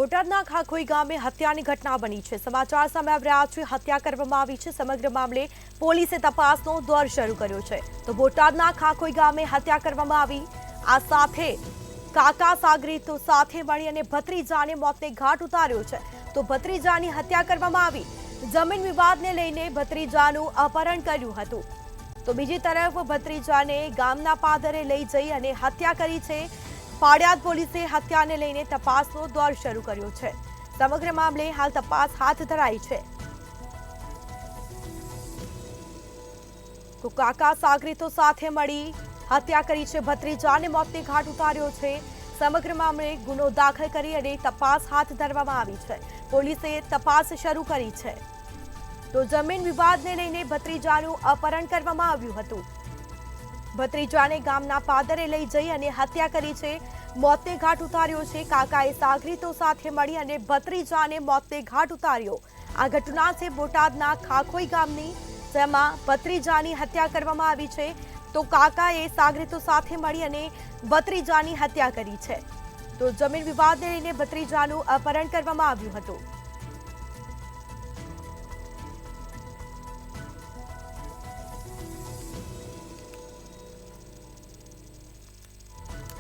બોટાદના ખાખોઈ ગામે હત્યાની ઘટના બની છે। સમાચાર સામે આવી રહ્યા છે, હત્યા કરવામાં આવી છે। સમગ્ર મામલે પોલીસે તપાસનો દોર શરૂ કર્યો છે। તો બોટાદના ખાખોઈ ગામે હત્યા કરવામાં આવી। આ સાથે કાકા સાગરીતો સાથે મળી અને ભત્રીજાને મોતને ઘાટ ઉતાર્યો છે। તો ભત્રીજાની હત્યા કરવામાં આવી। જમીન વિવાદને લઈને ભત્રીજાનું અપહરણ કર્યું હતું। તો બીજી તરફ ભત્રીજાને ગામના પાદરે લઈ જઈ અને હત્યા કરી છે। પાડિયાદ પોલીસે હત્યાને લઈને તપાસનો દોર શરૂ કર્યો છે। સમગ્ર મામલે હાલ તપાસ હાથ ધરાઈ છે। તો કાકા સાગરીતો સાથે મળી હત્યા કરી છે, ભત્રીજાને મોતને ઘાટ ઉતાર્યો છે। સમગ્ર મામલે ગુનો દાખલ કરી અને તપાસ હાથ ધરવામાં આવી છે। પોલીસે તપાસ શરૂ કરી છે। તો જમીન વિવાદને લઈને ભત્રીજાનું અપહરણ કરવામાં આવ્યું હતું। ભત્રીજાને ગામના પાદરે લઈ જઈ અને હત્યા કરી છે, મોતને ઘાટ ઉતાર્યો છે। કાકાએ સાગરીતો સાથે મળી અને ભત્રીજાને મોતને ઘાટ ઉતાર્યો। આ ઘટના છે બોટાદના ખાખોઈ ગામની, જેમાં ભત્રીજાની હત્યા કરવામાં આવી છે। તો કાકાએ સાગરીતો સાથે મળી અને ભત્રીજાની હત્યા કરી છે। તો જમીન વિવાદને લઈને ભત્રીજાનું અપહરણ કરવામાં આવ્યું હતું।